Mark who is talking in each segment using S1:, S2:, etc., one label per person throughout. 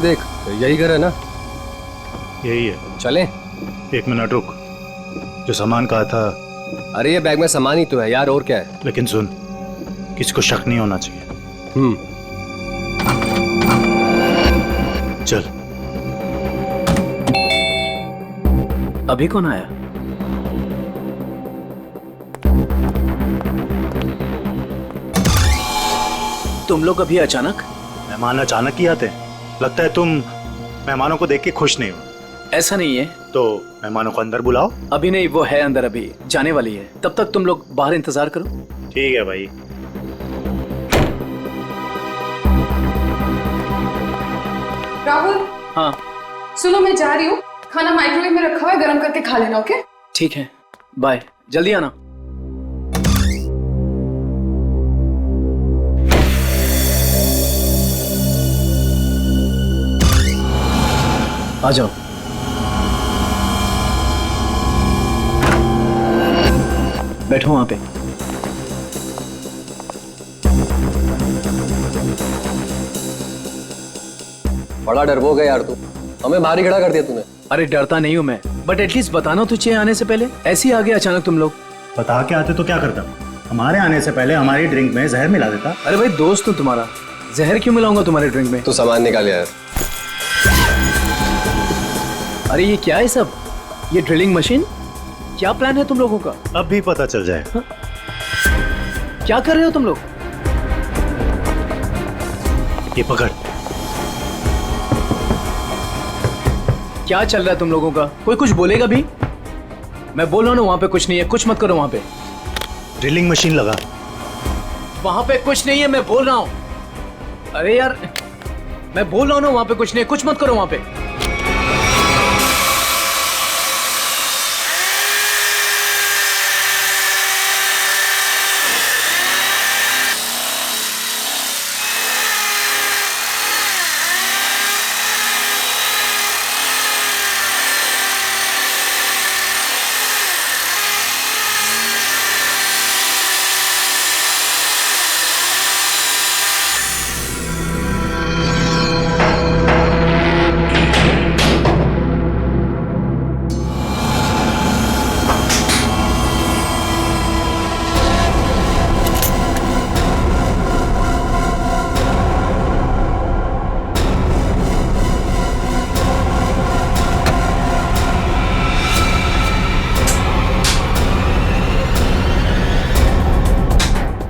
S1: देख, यही घर है ना?
S2: यही है।
S1: चलें?
S2: 1 मिनट रुक, जो सामान कहा था।
S1: अरे ये बैग में सामान ही तो है यार, और क्या है?
S2: लेकिन सुन, किसी को शक नहीं होना चाहिए। चल।
S3: अभी कौन आया? तुम लोग अभी अचानक?
S2: मेहमान अचानक ही आते हैं। लगता है तुम मेहमानों को देख के खुश नहीं हो।
S3: ऐसा नहीं है।
S2: तो मेहमानों को अंदर बुलाओ।
S3: अभी नहीं, वो है अंदर, अभी जाने वाली है। तब तक तुम लोग बाहर इंतजार करो।
S2: ठीक है भाई।
S4: राहुल।
S3: हाँ
S4: सुनो, मैं जा रही हूँ, खाना माइक्रोवेव में रखा हुआ है, गर्म करके खा लेना। ओके?
S3: ठीक है, बाय, जल्दी आना। आ जाओ। बैठो वहां पे।
S1: बड़ा डरपोक है यार तू, हमें बाहर ही खड़ा कर दिया तूने।
S3: अरे डरता नहीं हूं मैं, बट एटलीस्ट बताना तो चाहिए आने से पहले। ऐसे ही आ गए अचानक तुम लोग।
S2: बता के आते तो क्या करता? हमारे आने से पहले हमारी ड्रिंक में जहर मिला देता।
S3: अरे भाई दोस्त हूं तुम्हारा, जहर क्यों मिलाऊंगा तुम्हारे ड्रिंक में?
S1: तू सामान निकाल यार।
S3: अरे ये क्या है सब? ये ड्रिलिंग मशीन? क्या प्लान है तुम लोगों का?
S2: अब भी पता चल जाएगा।
S3: क्या कर रहे हो तुम लोग?
S2: ये पकड़।
S3: क्या चल रहा है तुम लोगों का? कोई कुछ बोलेगा भी? मैं बोल रहा हूं ना, वहां पे कुछ नहीं है, कुछ मत करो वहां पे।
S2: ड्रिलिंग मशीन लगा।
S3: वहां पे कुछ नहीं है, मैं बोल रहा हूं। अरे यार, मैं बोल रहा हूं ना, वहां पे कुछ नहीं है, कुछ मत करो वहां पे।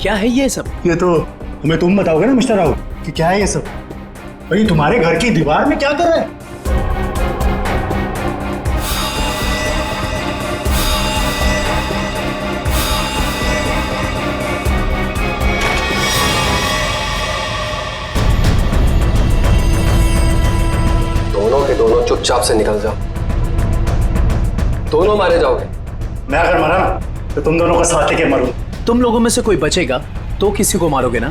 S3: क्या है ये सब?
S2: ये तो हमें तुम बताओगे ना मिस्टर राहुल कि क्या है ये सब। भाई तुम्हारे घर की दीवार में क्या कर रहा है?
S1: दोनों के दोनों चुपचाप से निकल जाओ, दोनों मारे जाओगे।
S2: मैं अगर मरा ना तो तुम दोनों का साथ लेके मरूं।
S3: तुम लोगों में से कोई बचेगा तो किसी को मारोगे ना?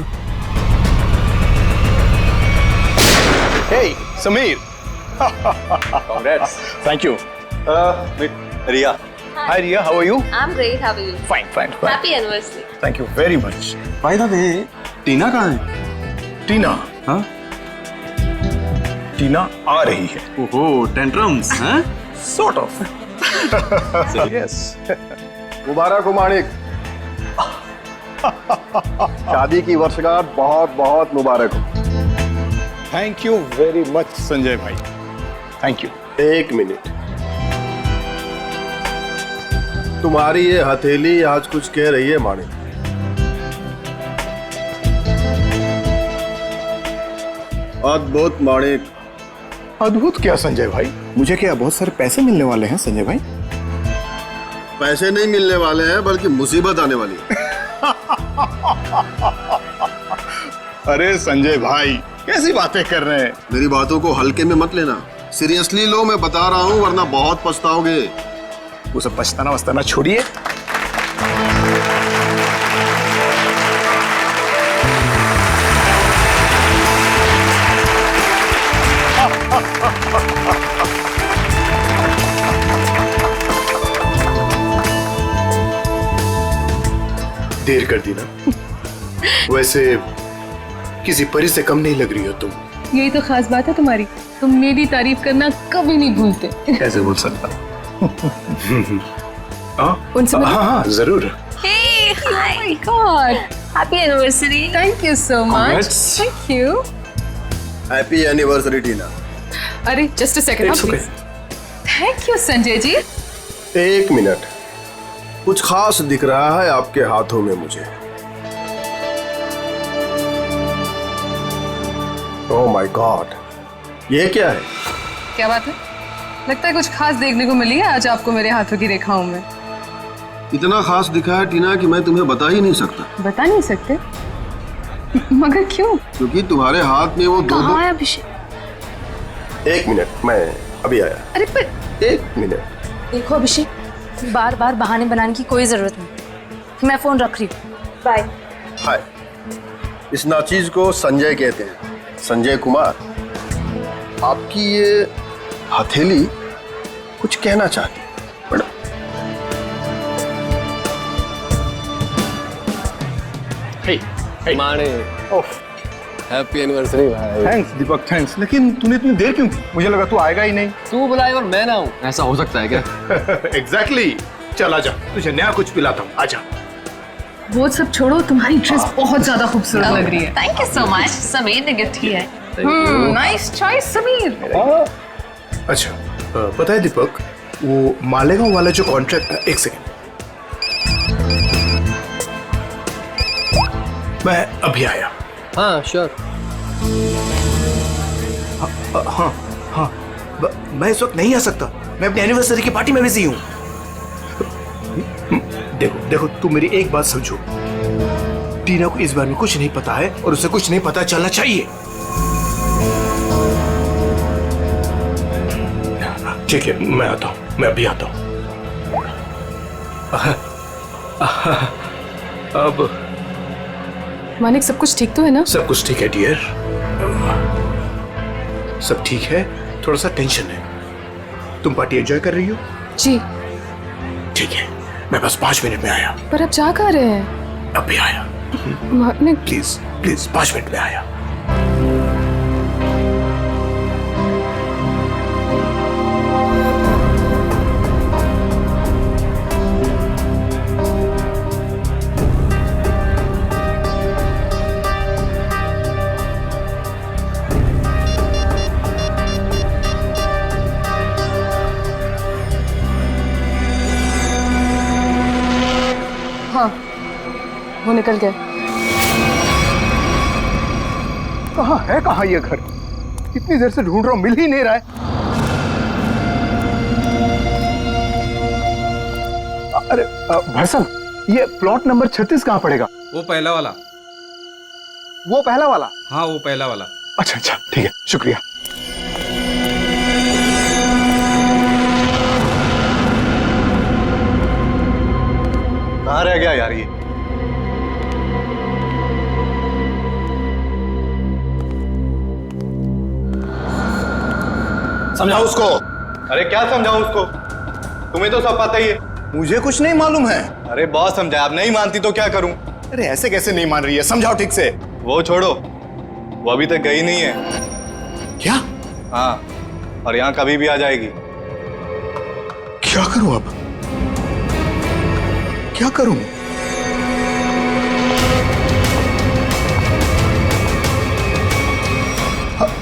S5: Hey, Sameer. Congrats. Thank you. Ria. Hi, Ria. How are you?
S6: I'm great. How are you?
S5: Fine, fine, fine.
S6: Happy anniversary.
S5: Thank you very much.
S7: By the way, टीना कहाँ है?
S5: टीना.
S7: हाँ?
S5: टीना आ रही है.
S7: ओहो, टेंट्रम्स, हाँ?
S5: Sort of. Yes.
S8: मुबारक हो माणिक, शादी की वर्षगांठ बहुत बहुत मुबारक हो।
S5: Thank you very much, Sanjay भाई. Thank you.
S8: एक मिनट, तुम्हारी ये हथेली आज कुछ कह रही है माणिक। अद्भुत माणिक।
S5: अद्भुत क्या संजय भाई?
S7: मुझे क्या बहुत सारे पैसे मिलने वाले हैं संजय भाई?
S8: पैसे नहीं मिलने वाले हैं, बल्कि मुसीबत आने वाली है।
S5: अरे संजय भाई, कैसी बातें कर रहे हैं?
S8: मेरी बातों को हल्के में मत लेना, सीरियसली लो, मैं बता रहा हूँ, वरना बहुत पछताओगे।
S5: वो सब पछताना वछताना छोड़िए। देर कर दी ना। वैसे किसी परी से कम नहीं लग रही हो तुम।
S4: यही तो खास बात है तुम्हारी, तुम मेरी तारीफ करना कभी नहीं भूलते।
S2: कैसे बोल सकता?
S4: उनसे
S2: हाँ हाँ जरूर।
S6: Hey, hi.
S4: My god,
S6: Happy anniversary.
S4: Thank you so much.
S2: Congrats.
S4: Thank you.
S8: Happy anniversary Tina.
S4: अरे just a second
S2: It's okay.
S4: Please. Thank you Sanjay ji.
S8: एक मिनट, कुछ खास दिख रहा है आपके हाथों में मुझे। ओह माय गॉड, ये क्या है?
S4: क्या बात है? लगता है कुछ खास देखने को मिली है आज आपको मेरे हाथों की रेखाओं में।
S8: इतना खास दिखा है टीना कि मैं तुम्हें बता ही नहीं सकता।
S4: बता नहीं सकते? मगर क्यों?
S8: क्योंकि तुम्हारे हाथ में वो दो
S6: कहाँ है अभिषेक?
S8: एक मिनट, मैं अभी आया।
S4: अरे पर
S8: एक मिनट।
S6: देखो अभिषेक, बार बार बहाने बनाने की कोई जरूरत नहीं। मैं फोन रख रही हूँ। बाय।
S8: हाय, इस नाचीज को संजय कहते हैं, संजय कुमार। आपकी ये हथेली कुछ कहना चाहती है मैडम।
S1: माने हैप्पी एनिवर्सरी भाई।
S2: थैंक्स दीपक, थैंक्स। लेकिन तूने इतनी देर क्यों की? मुझे लगा तू आएगा ही नहीं।
S1: तू बुलाए और मैं ना हूँ, ऐसा हो सकता है क्या?
S2: एग्जैक्टली। चल आजा, तुझे नया कुछ पिलाता हूँ, आजा।
S4: वो सब छोड़ो, तुम्हारी ड्रेस बहुत ज्यादा खूबसूरत लग रही है।
S6: Thank you so much. Sameer ने गिफ्ट किया है।
S4: Nice choice Sameer.
S2: अच्छा, पता है दीपक, वो मालेगांव वाला जो कॉन्ट्रैक्ट, एक सेकंड, मैं अभी आया।
S1: हाँ श्योर।
S2: हाँ हाँ, मैं इस वक्त नहीं आ सकता, मैं अपनी एनिवर्सरी की पार्टी में बिजी हूँ। देखो देखो, तुम मेरी एक बात समझो, टीना को इस बारे में कुछ नहीं पता है और उसे कुछ नहीं पता चलना चाहिए। ठीक है, मैं आता हूँ, मैं अभी आता हूँ। अब
S4: मानिक, सब कुछ ठीक तो है ना?
S2: सब कुछ ठीक है डियर, सब ठीक है। थोड़ा सा टेंशन है। तुम पार्टी एंजॉय कर रही हो?
S4: जी।
S2: ठीक है, मैं बस 5 मिनट में आया।
S4: पर अब जा कहाँ रहे हैं?
S2: अभी आया,
S4: मानिक
S2: प्लीज प्लीज, 5 मिनट में आया।
S4: हाँ, वो निकल गए।
S2: कहाँ ये घर? कितनी देर से ढूंढ रहा हूँ, मिल ही नहीं रहा है। अरे भाई साहब, ये प्लॉट नंबर 36 कहाँ पड़ेगा?
S9: वो पहला वाला।
S2: वो पहला वाला?
S9: हाँ वो पहला वाला।
S2: अच्छा अच्छा, ठीक है, शुक्रिया। कहाँ रह गया यार ये?
S7: समझाओ उसको।
S10: अरे क्या समझाऊं उसको? तुम्हें तो सब पता ही है।
S7: मुझे कुछ नहीं मालूम है।
S10: अरे बहुत समझाया, अब नहीं मानती तो क्या करूं?
S7: अरे ऐसे कैसे नहीं मान रही है, समझाओ ठीक से।
S10: वो छोड़ो, वो अभी तक गई नहीं है।
S7: क्या?
S10: हाँ, और यहाँ कभी भी आ जाएगी।
S2: क्या करूं अब? क्या करूं?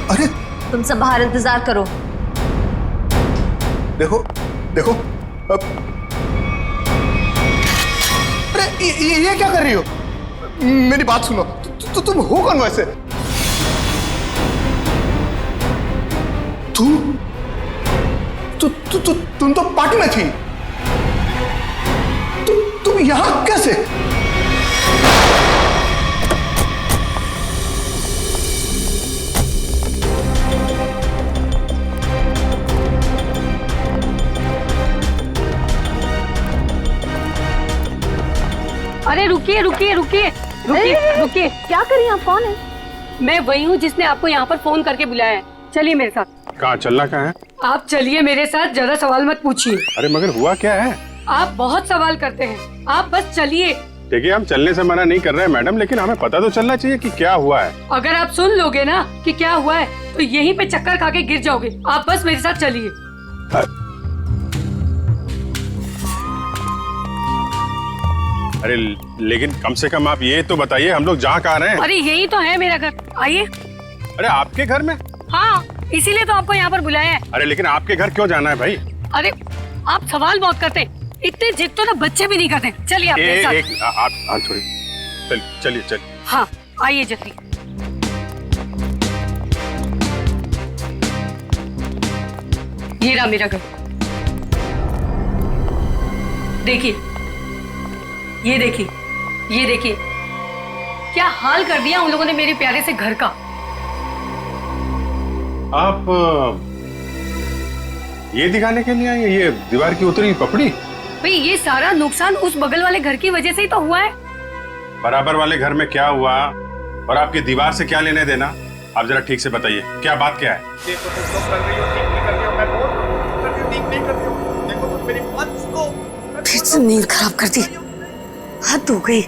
S2: अरे
S6: तुम सब बाहर इंतजार करो।
S2: देखो देखो, अब अरे ये क्या कर रही हो? मेरी बात सुनो, तुम हो कौन वैसे? तुम तो पार्टी में थी। तुम यहां कैसे?
S11: अरे रुकिए रुकिए रुकिए रुकिए रुकिए,
S6: क्या करिए आप? कौन है?
S11: मैं वही हूँ जिसने आपको यहाँ पर फोन करके बुलाया है। चलिए मेरे साथ।
S5: कहाँ चलना कहाँ है?
S11: आप चलिए मेरे साथ, ज्यादा सवाल मत पूछिए।
S5: अरे मगर हुआ क्या है?
S11: आप बहुत सवाल करते हैं, आप बस चलिए।
S5: देखिए हम चलने से मना नहीं कर रहे हैं मैडम, लेकिन हमें पता तो चलना चाहिए कि क्या हुआ है।
S11: अगर आप सुन लोगे ना कि क्या हुआ है तो यहीं पे चक्कर खा के गिर जाओगे। आप बस मेरे साथ चलिए।
S5: अरे लेकिन कम से कम आप ये तो बताइए हम लोग जा कहाँ रहे हैं?
S11: अरे यही तो है मेरा घर, आइए।
S5: अरे आपके घर में?
S11: हाँ, इसीलिए तो आपको यहाँ पर बुलाया है।
S5: अरे लेकिन आपके घर क्यों जाना है भाई?
S11: अरे आप सवाल बहुत करते हैं, इतने जिद तो ना बच्चे भी नहीं करते। चलिए आप मेरे साथ।
S5: आप थोड़ी चलिए।
S11: हाँ आइए जल्दी। ये रहा मेरा घर, देखिए, ये देखिए, ये देखिए, क्या हाल कर दिया उन लोगों ने मेरे प्यारे से घर का।
S5: आप ये दिखाने के लिए आए, ये दीवार की उतरी पपड़ी?
S11: भाई ये सारा नुकसान उस बगल वाले घर की वजह से ही तो हुआ है।
S5: बराबर वाले घर में क्या हुआ और आपकी दीवार से क्या लेने देना? आप जरा ठीक से बताइए, क्या बात क्या है?
S10: देखो तुम लोग कर रही हो, ठीक नहीं कर रही हो, मैं बोल रहा हूँ कर रही हो, ठीक नहीं कर रही हो। देखो तुम मेरी बात सुनो।
S11: फिर से नींद खराब कर दी, हद हो गई।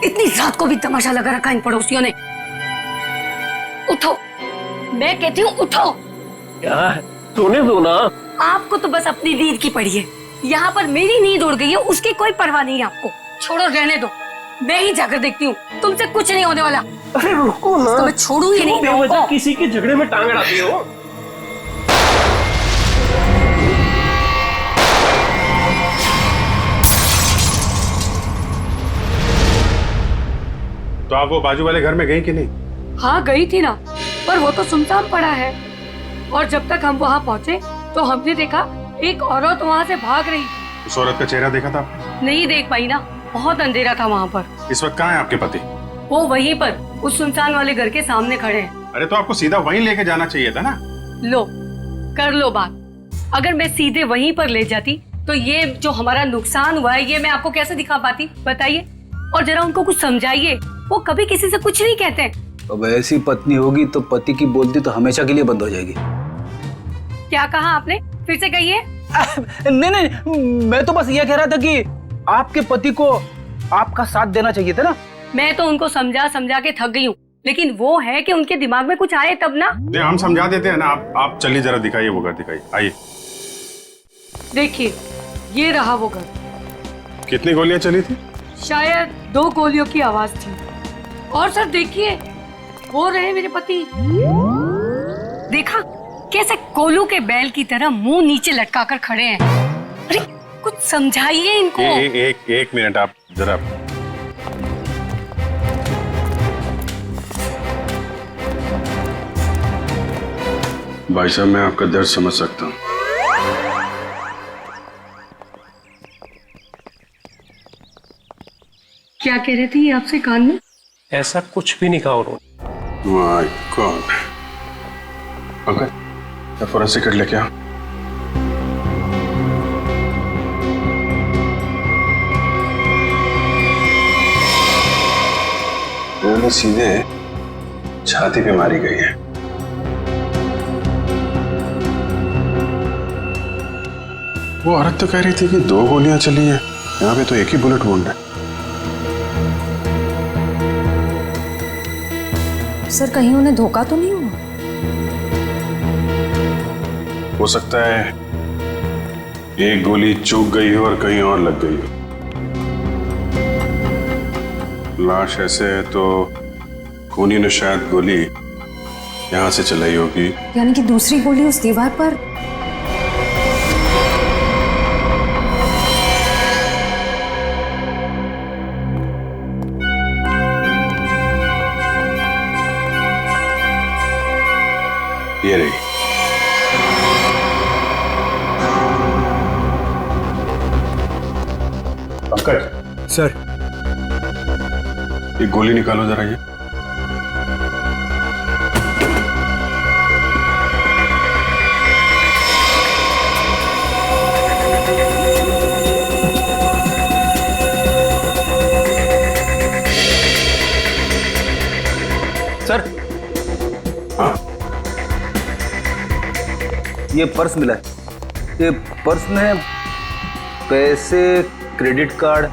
S11: इतनी रात को भी तमाशा लगा रखा इन पड़ोसियों ने। उठो, मैं कहती हूँ उठो।
S1: क्या सोने दो ना।
S11: आपको तो बस अपनी नींद की पड़ी है, यहाँ पर मेरी नींद उड़ गई है, उसकी कोई परवाह नहीं है आपको। छोड़ो, रहने दो, मैं ही जाकर देखती हूँ, तुमसे कुछ नहीं होने वाला।
S1: अरे रुको ना,
S11: तो मैं छोड़ू ही नहीं।
S1: बेवजह किसी के झगड़े में टांग अड़ाती हो।
S5: तो आप वो बाजू वाले घर में गई कि नहीं?
S11: हाँ गई थी ना, पर वो तो सुनसान पड़ा है। और जब तक हम वहाँ पहुँचे तो हमने देखा एक औरत वहाँ से भाग रही।
S5: उस औरत का चेहरा देखा था आपने?
S11: नहीं देख पाई ना, बहुत अंधेरा था वहाँ पर।
S5: इस वक्त कहाँ है आपके पति?
S11: वो वहीं पर उस सुनसान वाले घर के सामने खड़े हैं।
S5: अरे तो आपको सीधा वहीं लेके जाना चाहिए था ना।
S11: लो, कर लो बात। अगर मैं सीधे वहीं पर ले जाती तो ये जो हमारा नुकसान हुआ है ये मैं आपको कैसे दिखा पाती, बताइए। और जरा उनको कुछ समझाइए, वो कभी किसी से कुछ नहीं कहते।
S3: अब ऐसी पत्नी होगी तो पति की बोलती तो हमेशा के लिए बंद हो जाएगी।
S11: क्या कहा आपने, फिर से कहिए।
S3: नहीं, मैं तो बस ये कह रहा था कि आपके पति को आपका साथ देना चाहिए था ना।
S11: मैं तो उनको समझा समझा के थक गई हूँ, लेकिन वो है कि उनके दिमाग में कुछ आए तब ना।
S5: नहीं, हम समझा देते हैं ना। आप चलिए, जरा दिखाइए वो घर, दिखाइए, आइए।
S11: देखिए, ये रहा वो घर।
S5: कितनी गोलियां चली थी?
S11: शायद 2 गोलियों की आवाज थी। और सर देखिए, वो रहे मेरे पति। देखा कैसे कोलू के बैल की तरह मुंह नीचे लटकाकर खड़े हैं। अरे कुछ समझाइए इनको।
S5: एक मिनट, आप जरा। भाई साहब, मैं आपका दर्द समझ सकता हूँ।
S11: क्या कह रही थी आपसे कान में?
S1: ऐसा कुछ भी नहीं कहा उन्होंने।
S5: My God. अंकल, मैं फॉरेंसिक किट लेके आ। गोली सीधे छाती पे मारी गई है। वो औरत तो कह रही थी कि 2 गोलियां चली हैं, यहाँ पे तो एक ही बुलेट वुंड है।
S6: सर कहीं उन्हें धोखा तो नहीं हुआ?
S5: हो सकता है एक गोली चूक गई हो और कहीं और लग गई हो। लाश ऐसे है तो खूनी ने शायद गोली यहां से चलाई होगी।
S6: यानी कि दूसरी गोली उस दीवार पर।
S5: ये रही। पंकज
S2: सर,
S5: ये गोली निकालो जरा। ये
S3: सर,
S5: हाँ,
S3: ये पर्स मिला है। ये पर्स में पैसे, क्रेडिट कार्ड,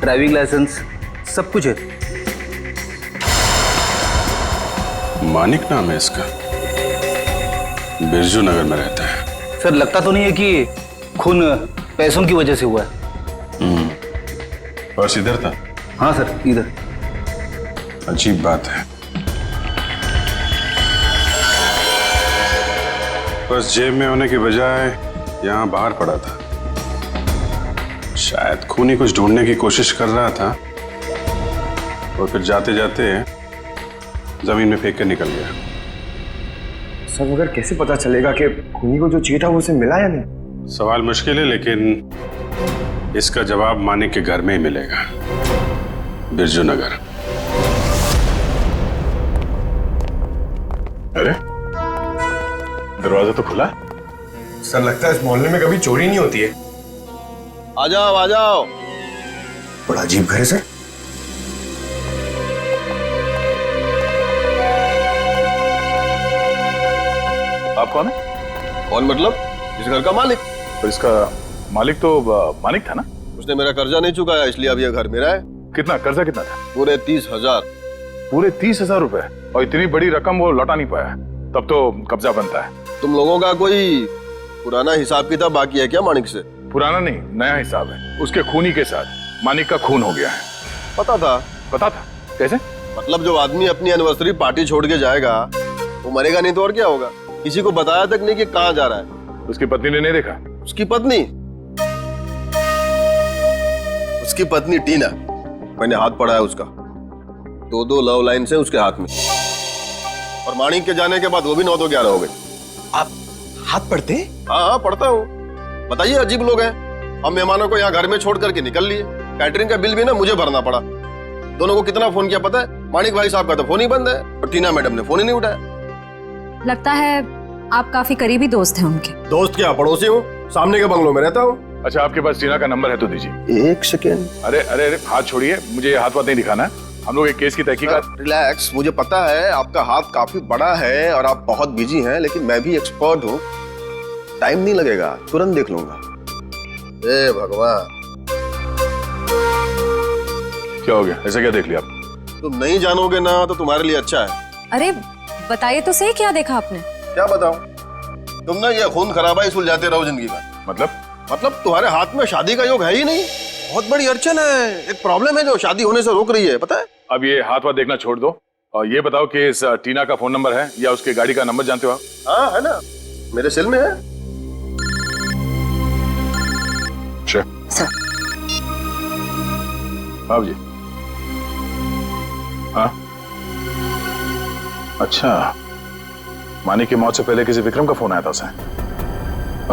S3: ड्राइविंग लाइसेंस
S2: सब कुछ है।
S5: मानिक नाम है इसका, बिरजू नगर में रहता है।
S3: सर लगता तो नहीं है कि खून पैसों की वजह से हुआ है।
S5: पर्स इधर था?
S3: हाँ सर, इधर।
S5: अजीब बात है, पर्स जेब में होने की बजाय यहाँ बाहर पड़ा था। शायद खूनी कुछ ढूंढने की कोशिश कर रहा था और फिर जाते जाते जमीन में फेंक कर निकल गया।
S2: सर मगर कैसे पता चलेगा कि खूनी को जो चाहिए था वो उसे मिला या नहीं?
S5: सवाल मुश्किल है, लेकिन इसका जवाब मानिक के घर में ही मिलेगा, बिरजू नगर। अरे दरवाजा तो खुला।
S2: सर लगता है इस मोहल्ले में कभी चोरी नहीं होती है।
S8: आ जाओ आ जाओ।
S2: बड़ा अजीब घर है सर।
S10: आप कौन है?
S8: कौन मतलब? इस घर का मालिक।
S10: तो इसका मालिक तो मानिक था ना?
S8: उसने मेरा कर्जा नहीं चुकाया, इसलिए अब यह घर मेरा है।
S10: कितना कर्जा कितना था?
S8: पूरे 30,000।
S10: पूरे 30,000 रुपए? और इतनी बड़ी रकम वो लौटा नहीं पाया, तब तो कब्जा बनता है।
S8: तुम लोगों का कोई पुराना हिसाब किताब बाकी है क्या मानिक से?
S10: पुराना नहीं, नया हिसाब है। उसके खूनी के साथ मानिक का खून हो गया है।
S8: पता था?
S10: पता था? कैसे?
S8: मतलब जो आदमी अपनी एनिवर्सरी पार्टी छोड़ के जाएगा वो मरेगा नहीं तो और क्या होगा? किसी को बताया तक नहीं कि कहाँ जा रहा है।
S10: उसकी पत्नी ने नहीं देखा?
S8: उसकी पत्नी? उसकी पत्नी टीना, मैंने हाथ पढ़ा है उसका। 2 लव लाइन से उसके हाथ में, और मानिक के जाने के बाद वो भी 9 तो 11 हो गई।
S2: आप हाथ पढ़ते?
S8: हाँ पढ़ता हूँ। बताइए, अजीब लोग हैं। हम मेहमानों को यहाँ घर में छोड़ करके निकल लिए। कैटरिंग का बिल भी ना मुझे भरना पड़ा। दोनों को कितना फोन किया पता है? मानिक भाई साहब का तो फोन ही बंद है और टीना मैडम ने फोन ही नहीं उठाया।
S6: लगता है आप काफी करीबी दोस्त हैं उनके।
S8: दोस्त क्या, पड़ोसी हूँ, सामने के बंगलों में रहता हूँ।
S10: अच्छा, आपके पास टीना का नंबर है तो दीजिए।
S8: 1 सेकेंड।
S10: अरे अरे अरे, हाथ छोड़िए, मुझे हाथ वाथ नहीं दिखाना है। हम लोग एक केस की तहकीकात।
S8: रिलैक्स, मुझे पता है आपका हाथ काफी बड़ा है और आप बहुत बिजी हैं, लेकिन मैं भी एक्सपर्ट हूँ। टाइम नहीं लगेगा, तुरंत देख लूंगा। ए भगवान,
S10: क्या हो गया? ऐसा क्या देख लिया आप?
S8: तुम नहीं जानोगे ना तो तुम्हारे लिए अच्छा है।
S6: अरे बताइए तो सही, क्या देखा आपने?
S8: क्या बताऊं? तुम ना ये खून खराबाई सुलझाते रहो जिंदगी में। मतलब तुम्हारे हाथ में शादी का योग है ही नहीं। बहुत बड़ी अड़चन है, एक प्रॉब्लम है जो शादी होने से रोक रही है, पता है?
S10: अब ये हाथ वाथ देखना छोड़ दो और ये बताओ कि इस टीना का फोन नंबर है या उसके गाड़ी का नंबर जानते हो आप?
S8: हाँ है ना, मेरे सेल में है।
S10: हाँ जी। हाँ अच्छा, मानिक की मौत से पहले किसी विक्रम का फोन आया था उसे।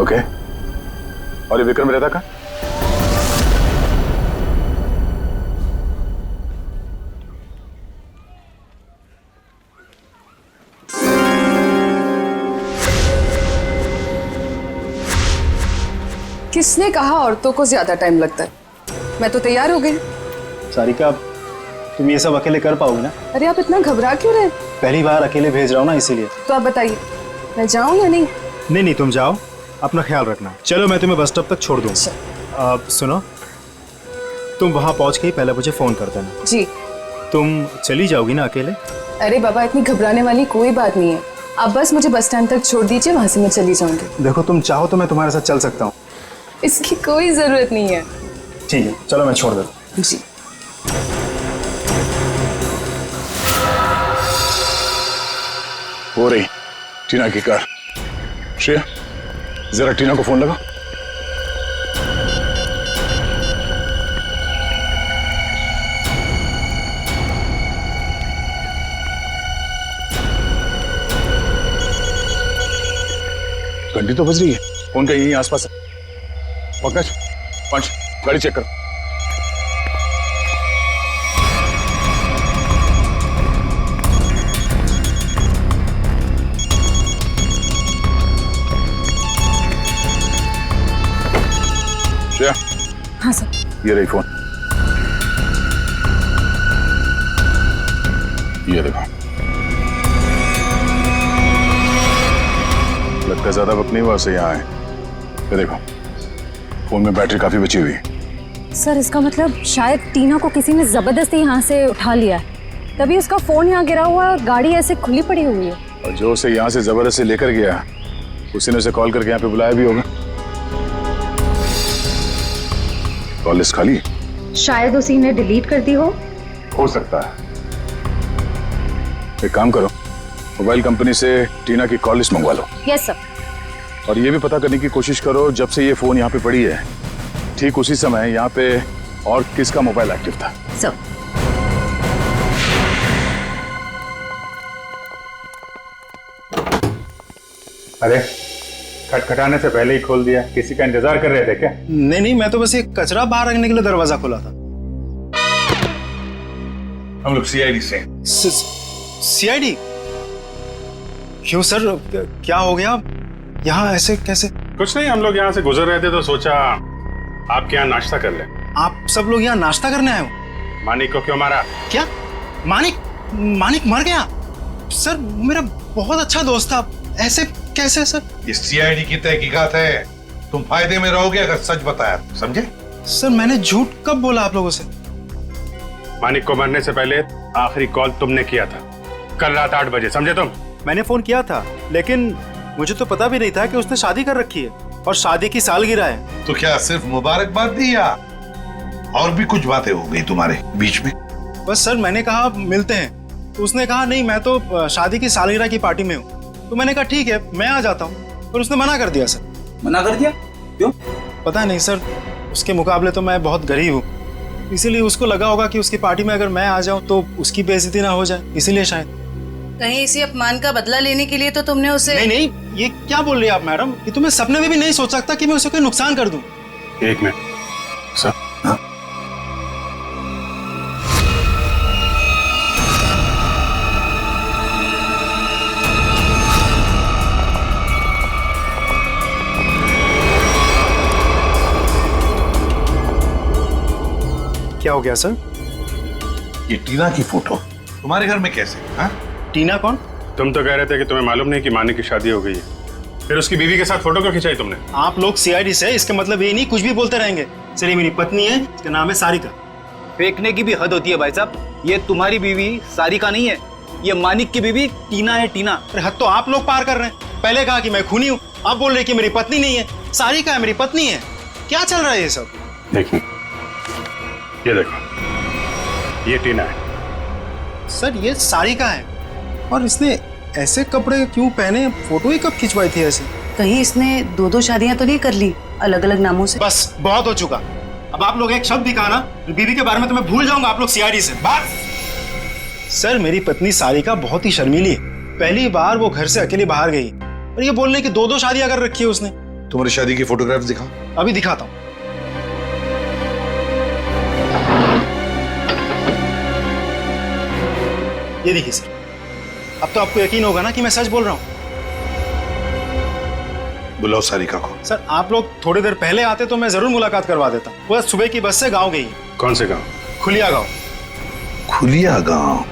S10: ओके, और ये विक्रम रहता कहाँ?
S4: किसने कहा औरतों को ज्यादा टाइम लगता है? मैं तो तैयार हो गई।
S9: सारिका, तुम ये सब अकेले कर पाओगी ना?
S4: अरे आप इतना घबरा क्यों रहे?
S9: पहली बार अकेले भेज रहा हूँ ना, इसीलिए।
S4: तो आप बताइए, मैं जाऊं या नहीं?
S9: नहीं, तुम जाओ, अपना ख्याल रखना। चलो मैं तुम्हें बस स्टॉप तक छोड़ दूंगा। सुनो, तुम वहां पहुंच के ही पहले मुझे फोन कर देना।
S4: जी।
S9: तुम चली जाओगी ना अकेले?
S4: अरे बाबा, इतनी घबराने वाली कोई बात नहीं है। आप बस मुझे बस स्टैंड तक छोड़ दीजिए, वहां से मैं चली जाऊंगी।
S9: देखो, तुम चाहो तो मैं तुम्हारे साथ चल सकता हूँ।
S4: इसकी कोई जरूरत नहीं है।
S9: ठीक है, चलो मैं छोड़ देता हूँ।
S4: जी।
S10: हो रही टीना की कार। श्रेया, जरा टीना को फोन लगा। घंटी तो बज रही है, फोन का यही आसपास है। पंकज, पंच, गाड़ी चेक करो। श्रेया।
S6: हाँ सर।
S10: ये रही फोन। ये देखो, लगता है ज्यादा वक्त नहीं हुआ उसे यहाँ आए। ये देखो, फोन में बैटरी काफी बची हुई है।
S6: सर इसका मतलब शायद टीना को किसी ने जबरदस्ती यहाँ से उठा लिया है, तभी उसका फोन यहाँ गिरा हुआ है और गाड़ी ऐसे खुली पड़ी हुई है।
S10: और जो उसे यहाँ से जबरदस्ती लेकर गया उसी ने उसे कॉल करके यहाँ पे बुलाया भी होगा। कॉल लिस्ट खाली?
S6: शायद उसी ने डिलीट कर दी हो
S10: सकता है। एक काम करो, मोबाइल कंपनी से टीना की कॉल लिस्ट मंगवा लो।
S6: Yes sir.
S10: और ये भी पता करने की कोशिश करो जब से ये फोन यहाँ पे पड़ी है ठीक उसी समय यहाँ पे और किसका मोबाइल एक्टिव था।
S6: सर।
S9: अरे खटखटाने से पहले ही खोल दिया, किसी का इंतजार कर रहे थे क्या? नहीं नहीं, मैं तो बस ये कचरा बाहर रखने के लिए दरवाजा खोला था।
S10: हम लोग सीआईडी से।
S9: सीआईडी? क्यों सर, क्या हो गया? यहाँ ऐसे कैसे?
S5: कुछ नहीं, हम लोग यहाँ से गुजर रहे थे तो सोचा आपके यहाँ नाश्ता कर ले।
S9: आप सब लोग यहाँ नाश्ता करने आए हो?
S5: मानिक को क्यों मारा?
S9: क्या मानिक? मानिक मर गया? सर मेरा बहुत अच्छा दोस्त था, ऐसे कैसे सर?
S12: ये सीआईडी की तहकीकात है, तुम फायदे में रहोगे अगर सच बताया, समझे?
S9: सर मैंने झूठ कब बोला आप लोगों से?
S5: मानिक को मरने से पहले आखिरी कॉल तुमने किया था कल रात 8 बजे, समझे तुम?
S9: मैंने फोन किया था, लेकिन मुझे तो पता भी नहीं था कि उसने शादी कर रखी है और शादी की सालगिरह है।
S12: तो क्या सिर्फ मुबारकबाद दी या और भी कुछ बातें हो गई तुम्हारे बीच में?
S9: बस सर मैंने कहा मिलते हैं, तो उसने कहा नहीं मैं तो शादी की सालगिरह की पार्टी में हूँ। तो मैंने कहा ठीक है मैं आ जाता हूँ, पर उसने मना कर दिया सर।
S7: मना कर दिया? क्यों?
S9: पता नहीं सर, उसके मुकाबले तो मैं बहुत गरीब हूँ, इसीलिए उसको लगा होगा कि उसकी पार्टी में अगर मैं आ जाऊँ तो उसकी बेइज्जती ना हो जाए, इसीलिए शायद।
S13: कहीं इसी अपमान का बदला लेने के लिए तो तुमने उसे?
S9: नहीं नहीं, ये क्या बोल रही है आप मैडम? ये तो मैं सपने में भी नहीं सोच सकता कि मैं उसे कोई नुकसान कर दूं।
S5: एक मिनट सर। हाँ?
S9: क्या हो गया सर?
S12: ये टीना की फोटो तुम्हारे घर में कैसे? हाँ?
S9: टीना कौन?
S5: तुम तो कह रहे थे कि तुम्हें मालूम नहीं कि मानिक की शादी हो गई है, फिर उसकी बीवी के साथ फोटो क्यों खिंचाई तुमने?
S9: आप लोग सीआईडी से, इसका मतलब ये नहीं कुछ भी बोलते रहेंगे। सर ये मेरी पत्नी है, इसका नाम है सारिका।
S3: फेंकने की भी हद होती है भाई साहब, ये तुम्हारी बीवी सारिका नहीं है, ये मानिक की बीवी टीना है, टीना।
S9: अरे हद तो आप लोग पार कर रहे हैं। पहले कहा कि मैं खूनी हूँ, अब बोल रहे कि मेरी पत्नी नहीं है, सारिका है मेरी पत्नी है। क्या चल रहा है ये सब?
S5: देखिए ये देखो, ये टीना है।
S9: सर ये सारिका है, और इसने ऐसे कपड़े क्यों पहने? फोटो ही कब खिंचवाई थी ऐसे?
S13: कहीं इसने 2-2 शादियां तो नहीं कर ली अलग अलग नामों से?
S9: बस बहुत हो चुका। अब आप लोग एक शब्द भी कहा ना बीवी के बारे में तो मैं भूल जाऊंगा आप लोग सीआईडी से। बस। सर मेरी पत्नी सारिका बहुत ही शर्मीली है, पहली बार वो घर से अकेली बाहर गई और ये बोलने की 2-2 शादियां कर रखी है उसने।
S12: तुम्हारी शादी की फोटोग्राफ दिखा।
S9: अभी दिखाता हूँ। ये देखिए सर, अब तो आपको यकीन होगा ना कि मैं सच बोल रहा हूँ।
S12: बुलाओ सारिका को।
S9: सर आप लोग थोड़ी देर पहले आते तो मैं जरूर मुलाकात करवा देता। वो सुबह की बस से गांव गई है।
S5: कौन से गांव?
S9: खुलिया गांव।
S12: खुलिया गांव?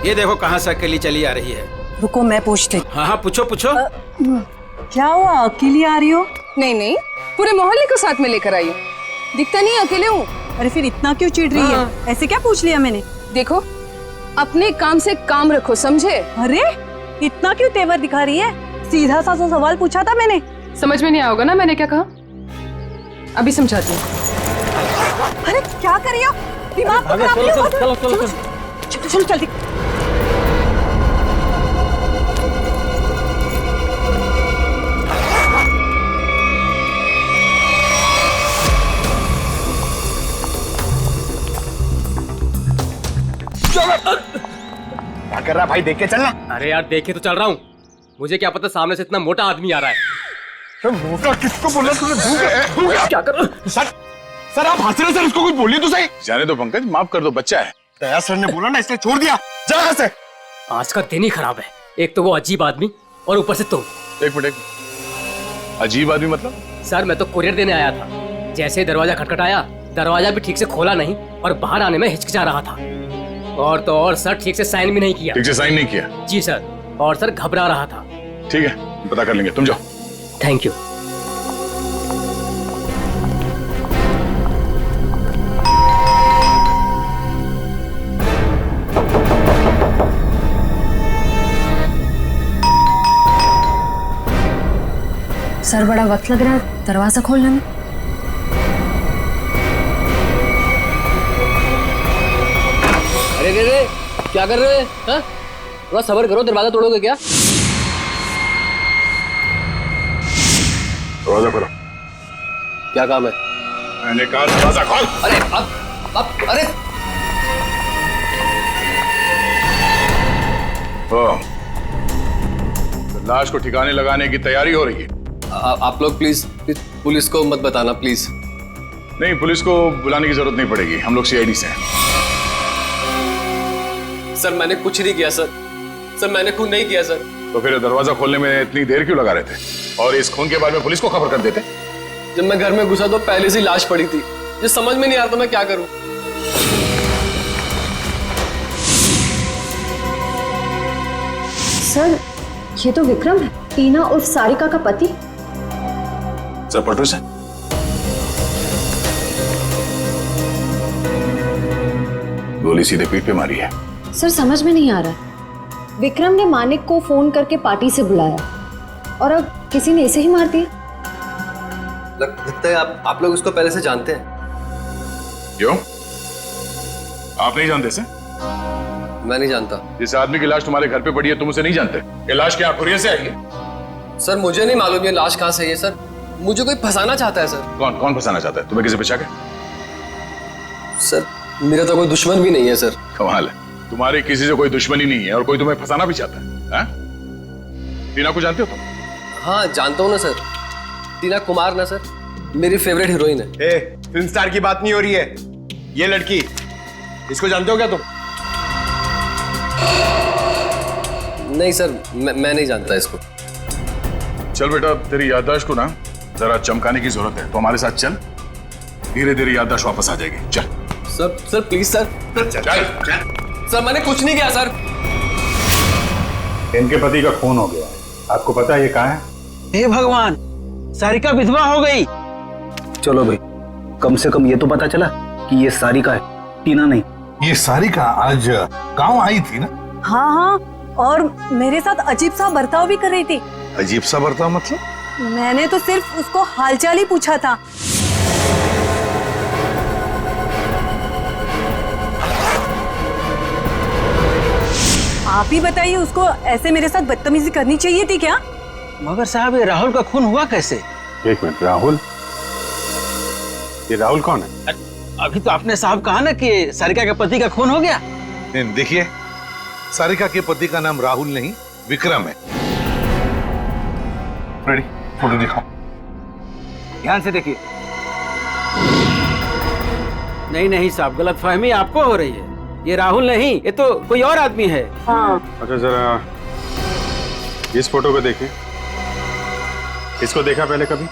S3: ये देखो कहाँ से अकेली चली आ रही है।
S13: रुको मैं पूछती।
S3: हाँ हाँ पूछो पूछो।
S13: क्या हुआ, अकेली आ रही हो?
S4: नहीं नहीं, पूरे मोहल्ले को साथ में लेकर आई हूँ। दिखता नहीं अकेले हूँ।
S13: अरे फिर इतना क्यों चिढ़ रही है? ऐसे क्या पूछ लिया मैंने?
S4: देखो अपने काम से काम रखो, समझे?
S13: अरे इतना क्यों तेवर दिखा रही है? सीधा सा सवाल पूछा था मैंने।
S4: समझ में नहीं आओगे ना मैंने क्या कहा? अभी समझाती हूँ।
S13: अरे क्या कर रही हो? दिमाग को खराब नहीं हो? चलो चलो जल्दी।
S2: क्या कर रहा भाई, देख के चलना।
S3: अरे यार देखे तो चल रहा हूँ, मुझे क्या पता सामने से इतना मोटा आदमी आ रहा है।
S2: तो मोटा किसको बोला तुमने?
S3: क्या कर?
S2: सर आप हंस रहे सर, उसको कुछ बोलिए तो सही।
S10: जाने दो पंकज, माफ कर दो, बच्चा है।
S2: दया सर ने बोला ना इसलिए छोड़ दिया। जा यहाँ से।
S3: आज का दिन ही खराब है, एक तो वो अजीब आदमी और ऊपर से तुम।
S10: एक मिनट, अजीब आदमी मतलब?
S3: सर मैं तो कुरियर देने आया था, जैसे ही दरवाजा खटखटाया दरवाजा भी ठीक से खोला नहीं और बाहर आने में हिचकिचा रहा था। और तो और सर ठीक से साइन भी नहीं किया।
S10: ठीक से साइन नहीं किया?
S3: जी सर, और सर घबरा रहा था।
S10: ठीक है, पता कर लेंगे, तुम जाओ।
S3: Thank you.
S6: सर बड़ा वक्त लग रहा है दरवाजा खोलने में।
S1: अरे रे रे, क्या कर रहे हैं? हाँ? थोड़ा सब्र करो, दरवाजा तोड़ोगे क्या?
S10: दरवाजा खोलो।
S1: क्या काम है?
S10: मैंने कहा दरवाजा खोल।
S1: अरे अब अरे
S10: लाश को ठिकाने लगाने की तैयारी हो रही है।
S1: आप लोग प्लीज पुलिस को मत बताना प्लीज।
S10: नहीं, पुलिस को बुलाने की जरूरत नहीं पड़ेगी, हम लोग सीआईडी से हैं।
S1: सर मैंने कुछ नहीं किया सर, मैंने खून नहीं किया सर।
S10: तो फिर दरवाजा खोलने में इतनी देर क्यों लगा रहे थे? और इस खून के बारे में पुलिस को खबर कर देते।
S1: जब मैं घर में घुसा तो पहले से लाश पड़ी थी, ये समझ में नहीं आ रहा था मैं क्या करूं।
S6: सर ये तो विक्रम है, टीना उर्फ सारिका का पति।
S10: सर पटो से गोली सीधे पीठ पे मारी है।
S6: सर समझ में नहीं आ रहा, विक्रम ने मानिक को फोन करके पार्टी से बुलाया और अब किसी ने इसे ही मार दिया।
S1: लगता है आप लोग उसको पहले से जानते हैं।
S10: क्यों? आप नहीं जानते से?
S1: मैं नहीं जानता।
S10: जिस आदमी की लाश तुम्हारे घर पे पड़ी है तुम उसे नहीं जानते? ये लाश क्या खुरिया से आई है?
S1: सर मुझे नहीं मालूम ये लाश कहां से आई है सर, मुझे कोई फंसाना चाहता है सर।
S10: कौन फंसाना चाहता है तुम्हें? किसी बचा के?
S1: सर मेरा तो कोई दुश्मन भी नहीं है सर।
S10: कमाल है, तुम्हारी किसी से कोई दुश्मनी नहीं है और कोई तुम्हें फंसाना भी चाहता है। टीना को जानते हो तुम?
S1: हाँ जानता हूँ ना सर, टीना कुमार ना सर, मेरी फेवरेट हीरोइन है।
S7: फिल्म स्टार की बात नहीं हो रही है, ये लड़की, इसको जानते हो क्या तुम?
S1: नहीं सर, मैं नहीं जानता इसको।
S10: चल बेटा, तेरी याददाश्त को ना जरा चमकाने की जरूरत है, तो हमारे साथ चल, धीरे धीरे याददाश्त वापस आ जाएगी। चल
S1: सर प्लीज सर।
S10: चल।
S1: सर मैंने कुछ नहीं किया सर।
S12: इनके पति का खून हो गया, आपको पता है ये कहाँ है?
S14: हे भगवान, सारिका विधवा हो गई।
S15: चलो भाई, कम से कम ये तो पता चला कि ये सारिका है, टीना नहीं।
S12: ये सारिका आज गांव आई थी ना?
S13: हाँ हाँ, और मेरे साथ अजीब सा बर्ताव भी कर रही थी।
S12: अजीब सा बर्ताव मतलब?
S13: मैंने तो सिर्फ उसको हालचाल ही पूछा था। आप ही बताइए, उसको ऐसे मेरे साथ बदतमीजी करनी चाहिए थी क्या?
S14: मगर साहब, ये राहुल का खून हुआ कैसे?
S5: एक मिनट, राहुल? ये राहुल कौन है?
S14: अभी तो आपने साहब कहा ना कि सारिका के पति का खून हो गया।
S12: देखिए, सारिका के पति का नाम राहुल नहीं विक्रम है। रेडी, फोटो दिखाओ।
S14: ध्यान से देखिए। नहीं साहब, गलतफहमी आपको हो रही है, ये राहुल नहीं, ये तो कोई और आदमी है।
S13: हाँ।
S5: अच्छा जरा इस फोटो को देखिए, इसको देखा पहले कभी?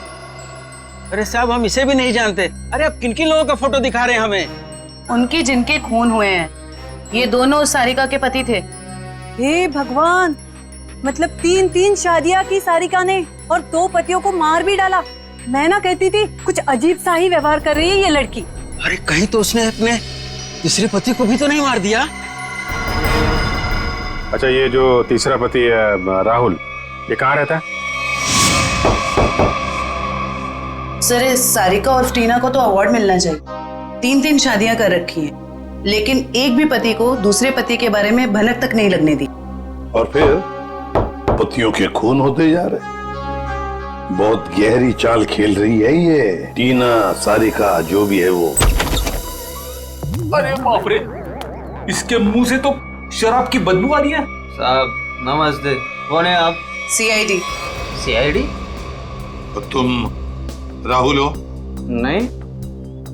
S14: अरे साहब, हम इसे भी नहीं जानते। अरे अब किन लोगों का फोटो दिखा रहे हैं हमें?
S16: उनके जिनके खून हुए हैं, ये दोनों सारिका के पति थे।
S13: हे भगवान, मतलब 3 शादियां की सारिका ने और 2 पतियों को मार भी डाला। मैं ना कहती थी कुछ अजीब सा ही व्यवहार कर रही है ये लड़की।
S14: अरे कहीं तो उसने अपने दूसरे पति को भी तो नहीं मार दिया?
S5: अच्छा, ये जो तीसरा पति है राहुल, ये कहाँ रहता है?
S16: सर इस सारिका और टीना को तो अवार्ड मिलना चाहिए। 3 शादियां कर रखी हैं, लेकिन एक भी पति को दूसरे पति के बारे में भनक तक नहीं लगने दी।
S12: और फिर पतियों के खून होते जा रहे। बहुत गहरी चाल खेल रही है ये टीना, सारिका, जो भी है वो।
S3: अरे बाप रे, इसके मुंह से तो शराब की बदबू आ रही है।
S14: साहब नमस्ते, कौन है आप?
S16: सीआईडी।
S14: सीआईडी?
S12: तो तुम राहुल हो?
S14: नहीं,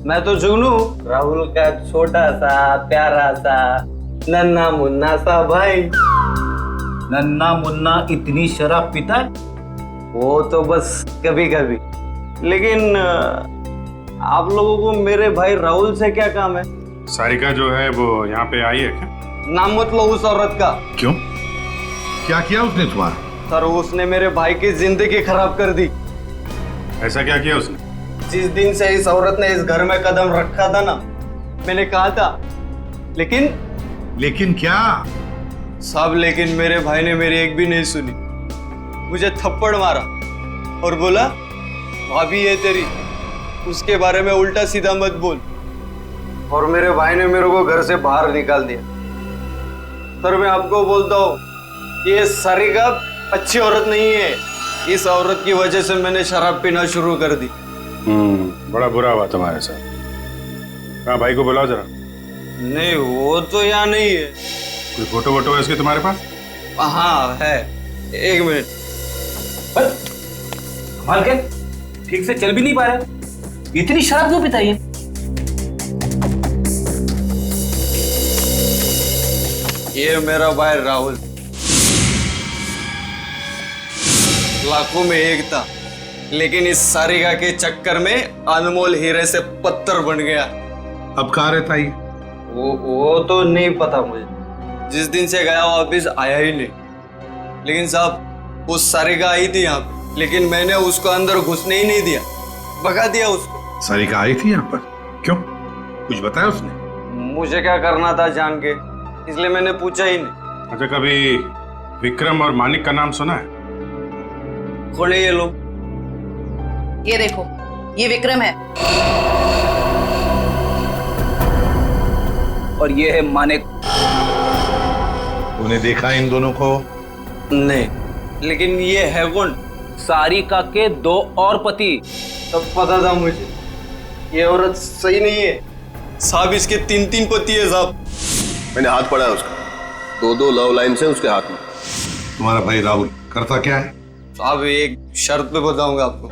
S14: मैं तो जुगनू, राहुल का छोटा सा प्यारा सा नन्ना मुन्ना सा भाई।
S3: नन्ना मुन्ना इतनी शराब पीता है?
S14: वो तो बस कभी कभी, लेकिन आप लोगों को मेरे भाई राहुल से क्या काम है?
S5: सारिका जो है वो यहाँ पे आई है क्या?
S14: नाम मत लो उस औरत का।
S12: क्यों? क्या किया उसने तुम्हारा?
S14: सर उसने मेरे भाई की जिंदगी खराब कर दी।
S5: ऐसा क्या किया उसने?
S14: जिस दिन से इस औरत ने इस घर में कदम रखा था ना, मैंने कहा था, लेकिन
S12: क्या?
S14: साहब लेकिन मेरे भाई ने मेरी एक भी नहीं सुनी। मुझे थप्पड़ मारा और बोला भाभी है तेरी, उसके बारे में उल्टा सीधा मत बोल। और मेरे भाई ने मेरे को घर से बाहर निकाल दिया। सर मैं आपको बोलता हूँ, ये सारिका अच्छी औरत नहीं है। इस औरत की वजह से मैंने शराब पीना शुरू कर दी।
S5: बड़ा बुरा हुआ तुम्हारे साथ। हाँ भाई को बुलाओ जरा।
S14: नहीं वो तो यहाँ नहीं है।
S5: कोई फोटो वोटो है इसके तुम्हारे पास?
S14: हाँ है, एक मिनट।
S15: कमाल के ठीक से चल भी नहीं पा रहे, इतनी शराब क्यों पिता है?
S14: ये मेरा भाई राहुल लाखों में एक था, लेकिन इस सारिका के चक्कर में अनमोल हीरे से पत्थर बन गया।
S12: अब कहाँ रहता है?
S14: वो तो नहीं पता मुझे। जिस दिन से गया वापिस आया ही नहीं। लेकिन साहब उस सारिका आई थी यहाँ पे, लेकिन मैंने उसको अंदर घुसने ही नहीं दिया, भगा दिया उसको।
S12: सारिका आई थी यहाँ पर? क्यों? कुछ बताया उसने?
S14: मुझे क्या करना था जान के, इसलिए मैंने पूछा ही नहीं।
S5: अच्छा कभी विक्रम और मानिक का नाम सुना है?
S14: कौन है ये लोग?
S16: ये देखो, ये विक्रम है
S15: और ये है मानिक।
S12: तूने देखा इन दोनों को?
S14: नहीं, लेकिन ये है कौन?
S15: सारिका के 2 और पति।
S14: सब पता था मुझे, ये औरत सही नहीं है साहब। इसके 3 पति है साहब।
S8: मैंने हाथ पड़ा है उसका, 2 लव लाइन से उसके हाथ में।
S12: तुम्हारा भाई राहुल करता क्या है?
S14: साहब एक शर्त पे बताऊंगा आपको।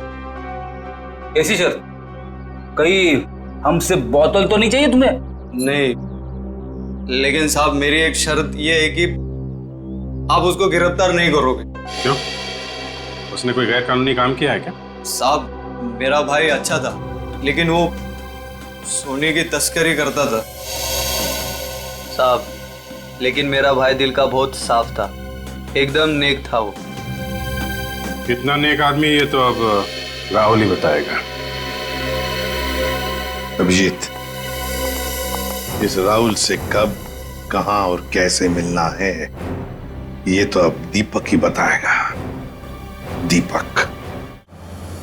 S15: ऐसी शर्त? कहीं हमसे बोतल तो नहीं चाहिए तुम्हें?
S14: नहीं, लेकिन साहब मेरी एक शर्त ये है कि आप उसको गिरफ्तार नहीं करोगे।
S5: क्यों? उसने कोई गैर कानूनी काम किया है क्या?
S14: साहब मेरा भाई अच्छा था, लेकिन वो सोने की तस्करी करता था साहब। लेकिन मेरा भाई दिल का बहुत साफ था, एकदम नेक था वो।
S5: कितना नेक आदमी ये तो अब राहुल ही बताएगा।
S12: अभिजीत, इस राहुल से कब, कहां और कैसे मिलना है ये तो अब दीपक ही बताएगा। दीपक।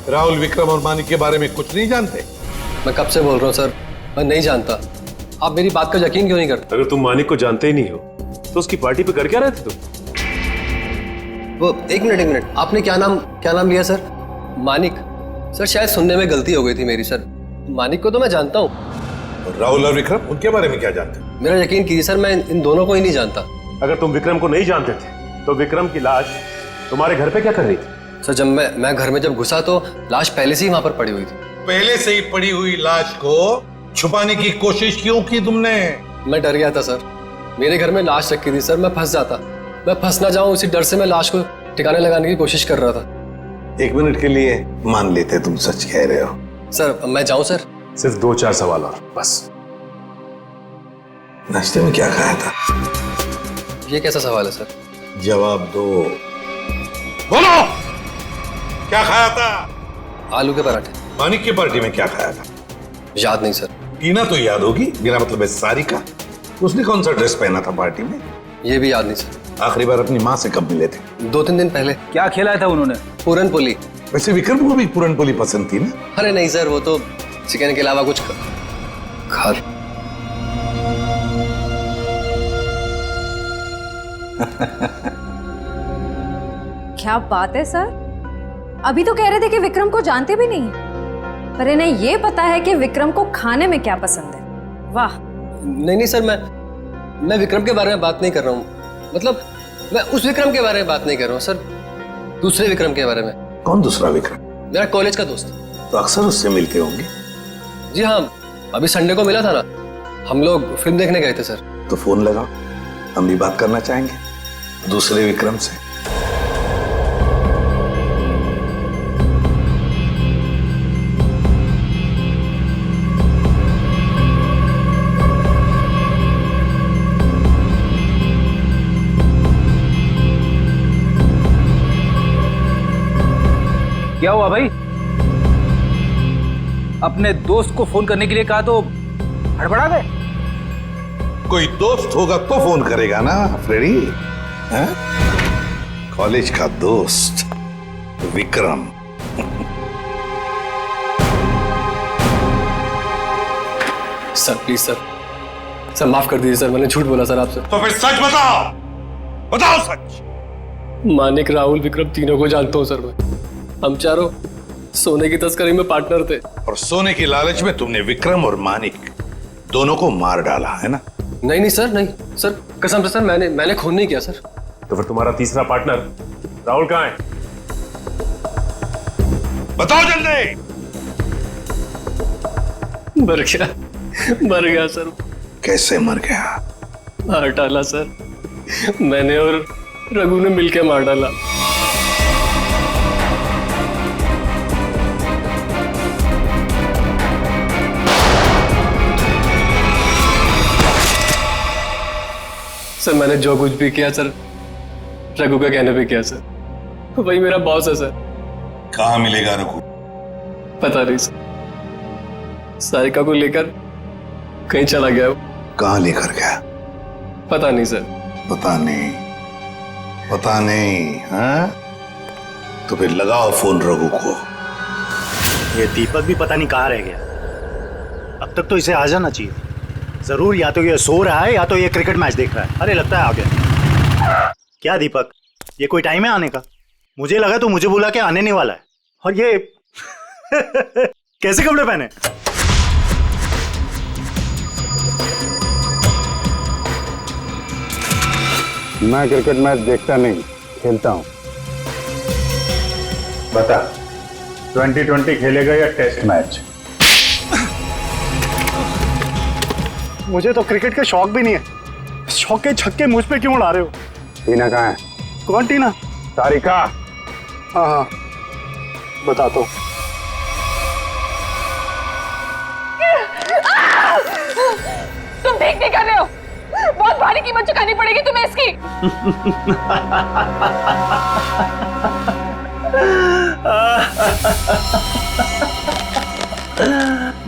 S12: राहुल विक्रम और मानिक के बारे में कुछ नहीं जानते?
S1: मैं कब से बोल रहा हूँ सर, मैं नहीं जानता। आप मेरी बात का यकीन क्यों नहीं करते?
S17: अगर तुम मानिक को जानते ही नहीं हो तो उसकी पार्टी पे कर क्या रहे थे तुम?
S1: वो एक मिनट, आपने क्या नाम लिया सर? मानिक? सर शायद सुनने में गलती हो गई थी मेरी सर। मानिक को तो मैं जानता हूँ।
S12: राहुल और विक्रम, उनके बारे में क्या जानते?
S1: मेरा यकीन कीजिए सर, मैं इन दोनों को ही नहीं जानता।
S17: अगर तुम विक्रम को नहीं जानते थे तो विक्रम की लाश तुम्हारे घर पे क्या कर रही थी?
S1: सर जब मैं घर में जब घुसा तो लाश पहले से ही वहां पर पड़ी हुई थी।
S12: पहले से ही पड़ी हुई लाश को छुपाने की कोशिश क्यों की तुमने?
S1: मैं डर गया था सर, मेरे घर में लाश रखी थी सर, मैं फंस जाता, मैं फंस ना जाऊं इसी डर से मैं लाश को ठिकाने लगाने की कोशिश कर रहा था।
S12: 1 मिनट के लिए मान लेते तुम सच कह रहे हो।
S1: सर मैं जाऊं सर?
S17: सिर्फ 2-4 सवाल और बस।
S12: नाश्ते में क्या खाया था?
S1: ये कैसा सवाल है सर?
S12: जवाब दो। बोलो, क्या खाया था?
S1: आलू के पराठे।
S12: मानिक की पार्टी में क्या खाया था?
S1: याद नहीं सर।
S12: टीना तो याद होगी, मेरा मतलब है सारिका। उसने कौन सा ड्रेस पहना था पार्टी में?
S1: ये भी याद नहीं सर।
S12: आखिरी बार अपनी माँ से कब मिले थे?
S1: 2-3 दिन पहले।
S15: क्या खिलाया था उन्होंने?
S1: पूरन पोली।
S12: वैसे विक्रम को भी पूरन पोली पसंद थी ना?
S1: अरे नहीं सर, वो तो चिकन के अलावा कुछ खा।
S6: क्या बात है सर, अभी तो कह रहे थे कि विक्रम को जानते भी नहीं, पर इन्हें ये पता है कि विक्रम को खाने में क्या पसंद है। वाह।
S1: नहीं सर, मैं विक्रम के बारे में बात नहीं कर रहा हूँ। मतलब मैं उस विक्रम के बारे में बात नहीं कर रहा हूँ सर, दूसरे विक्रम के बारे में।
S12: कौन दूसरा विक्रम?
S1: मेरा कॉलेज का दोस्त।
S12: तो अक्सर उससे मिलते होंगे?
S1: जी हाँ, अभी संडे को मिला था ना, हम लोग फिल्म देखने गए थे सर।
S12: तो फोन लगाओ, हम भी बात करना चाहेंगे दूसरे विक्रम से।
S15: क्या हुआ भाई? अपने दोस्त को फोन करने के लिए कहा तो हड़बड़ा गए।
S12: कोई दोस्त होगा तो फोन करेगा ना फ्रेडी। हैं? कॉलेज का दोस्त विक्रम।
S1: सर प्लीज सर माफ कर दीजिए सर, मैंने झूठ बोला सर आपसे।
S12: तो फिर सच बताओ, बताओ सच।
S1: मानिक, राहुल, विक्रम तीनों को जानता हूँ सर मैं। हम चारों सोने की तस्करी में पार्टनर थे।
S12: और सोने की लालच में तुमने विक्रम और मानिक दोनों को मार डाला है ना?
S1: नहीं सर, कसम से सर, मैंने खून नहीं किया सर।
S17: तो फिर तुम्हारा तीसरा पार्टनर राहुल कहाँ है?
S12: बताओ जल्दी।
S1: मर गया सर।
S12: कैसे मर गया?
S1: मार डाला सर, मैंने और रघु ने मिलकर मार डाला। सर मैंने जो कुछ भी किया सर रघु का कहने पे किया सर। वही मेरा बॉस है सर।
S12: कहाँ मिलेगा रघु?
S1: पता नहीं सर, सारिका को लेकर कहीं चला गया वो।
S12: कहाँ लेकर गया?
S1: पता नहीं सर।
S12: पता नहीं हाँ? तो फिर लगाओ फोन रघु को।
S9: ये दीपक भी पता नहीं कहाँ रह गया। अब तक तो इसे आ जाना चाहिए। जरूर या तो ये सो रहा है या तो ये क्रिकेट मैच देख रहा है। अरे लगता है आ गया। क्या दीपक, ये कोई टाइम है आने का? मुझे लगा तो मुझे बुला के आने नहीं वाला है। और ये कैसे कपड़े पहने?
S5: मैं क्रिकेट मैच देखता नहीं, खेलता हूं। बता, 2020 खेलेगा या टेस्ट मैच?
S9: मुझे तो क्रिकेट का शौक भी नहीं है। शौक के छक्के मुझ पे क्यों उड़ा रहे हो?
S5: टीना कहाँ है?
S9: कौन टीना?
S5: सारिका।
S9: हाँ बता तो।
S4: तुम ठीक नहीं कर रहे हो। बहुत भारी कीमत चुकानी पड़ेगी तुम्हें इसकी।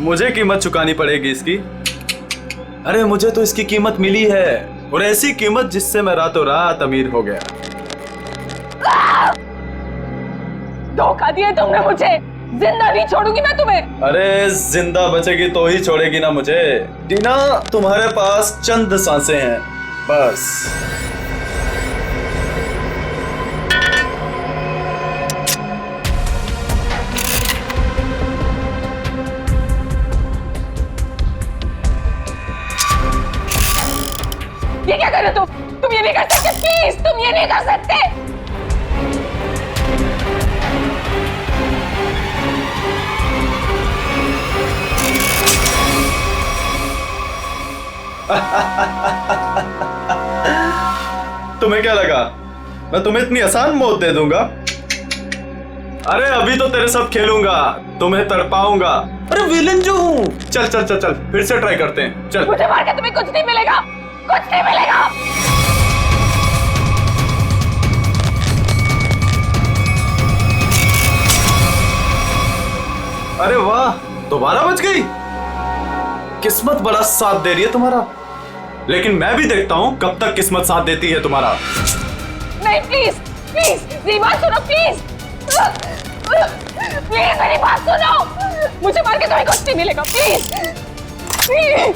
S14: मुझे कीमत चुकानी पड़ेगी इसकी? अरे मुझे तो इसकी कीमत मिली है, और ऐसी कीमत जिससे मैं रातों रात अमीर हो गया।
S4: धोखा दिया तुमने मुझे। जिंदा नहीं छोड़ूंगी मैं तुम्हें।
S14: अरे जिंदा बचेगी तो ही छोड़ेगी ना मुझे। टीना, तुम्हारे पास चंद सांसें हैं बस।
S4: ये क्या कर रहे हो तुम ये नहीं कर सकते। प्लीज तुम ये नहीं कर सकते।
S14: तुम्हें क्या लगा मैं तुम्हें इतनी आसान मौत दे दूंगा? अरे अभी तो तेरे साथ खेलूंगा, तुम्हें तड़पाऊंगा। अरे विलन जो हूं। चल चल चल चल, फिर से ट्राई करते हैं। चल।
S4: मुझे मार के तुम्हें कुछ नहीं मिलेगा, कुछ नहीं मिलेगा।
S14: अरे वाह, दोबारा बच गई। किस्मत बड़ा साथ दे रही है तुम्हारा, लेकिन मैं भी देखता हूं कब तक किस्मत साथ देती है तुम्हारा।
S4: नहीं प्लीज प्लीज मेरी बात सुनो प्लीज। प्लीज मेरी बात सुनो। मुझे मार के तुम्हें कुछ नहीं मिलेगा। Please please.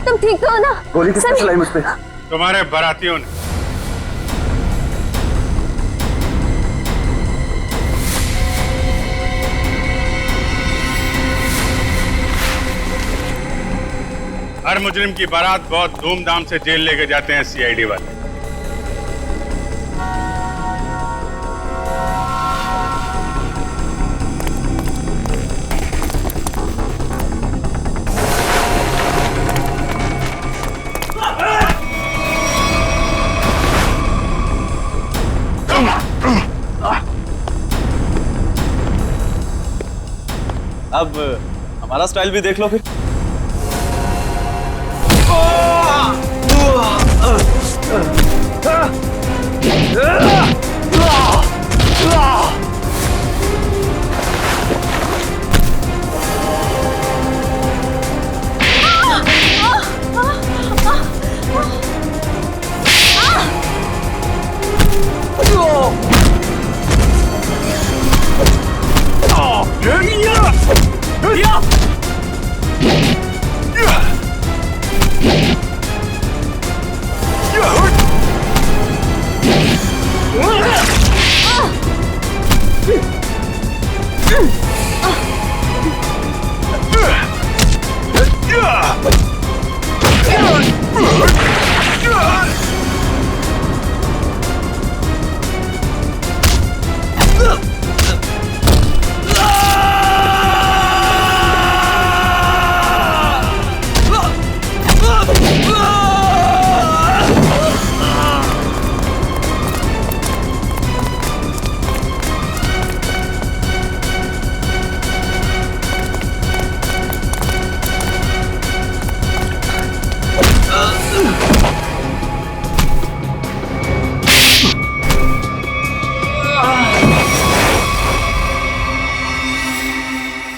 S4: तुम ठीक तो हो ना?
S15: गोली किसने चलाई मुझ पे?
S12: तुम्हारे बारातियों ने। हर मुजरिम की बारात बहुत धूमधाम से जेल लेके जाते हैं सीआईडी वाले।
S14: अब हमारा स्टाइल भी देख लो फिर।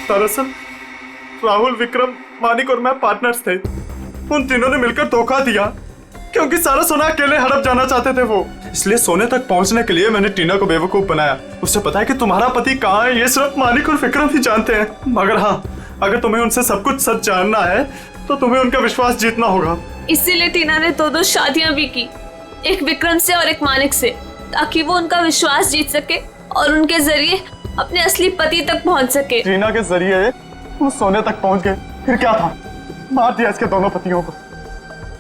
S9: दरअसल राहुल, विक्रम, मानिक और मैं पार्टनर्स थे। उन तीनों ने मिलकर धोखा दिया क्योंकि सारा सोना अकेले हड़प जाना चाहते थे वो। इसलिए सोने तक पहुंचने के लिए मैंने टीना को बेवकूफ बनाया। उससे पता है कि तुम्हारा पति कहाँ है, ये सिर्फ मानिक और विक्रम ही जानते हैं। मगर हाँ, अगर तुम्हें उनसे सब कुछ सच जानना है तो तुम्हें उनका विश्वास जीतना होगा।
S18: इसीलिए टीना ने दो शादियां भी की, एक विक्रम से और एक मानिक से, ताकि वो उनका विश्वास जीत सके और उनके जरिए अपने असली पति तक पहुंच सके।
S9: टीना के जरिए वो सोने तक पहुंच गए, फिर क्या था, मार दिया इसके दोनों पतियों को।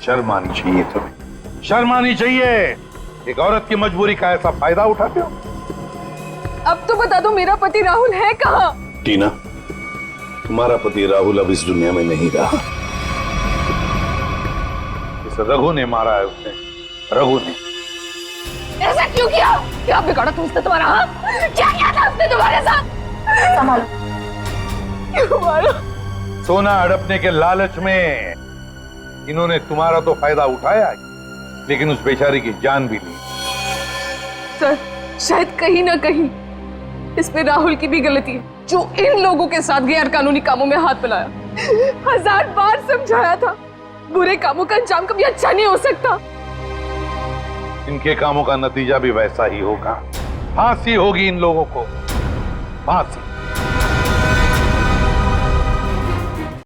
S12: शर्म आनी चाहिए तुम्हें, शर्म आनी चाहिए। एक औरत की मजबूरी का ऐसा फायदा उठाते हो।
S4: अब तो बता दो मेरा पति राहुल है कहाँ?
S12: टीना, तुम्हारा पति राहुल अब इस दुनिया में नहीं रहा। इस रघु ने मारा है उसे, रघु ने।
S4: ऐसा क्यों किया? क्या बिगाड़ा तुम उसने तुम्हारा? हाँ? क्या किया था उसने तुम्हारे साथ? संभालो। क्यों मारा?
S12: सोना हड़पने के लालच में इन्होंने तुम्हारा तो फायदा उठाया, लेकिन उस बेचारी की जान भी ली।
S4: सर, शायद कहीं ना कहीं इसमें राहुल की भी गलती है, जो इन लोगों के साथ गैर कानूनी कामों में हाथ मिलाया। 1000 बार समझाया था, बुरे कामों का अंजाम कभी अच्छा नहीं हो सकता।
S12: इनके कामों का नतीजा भी वैसा ही होगा। फांसी होगी इन लोगों को, फांसी।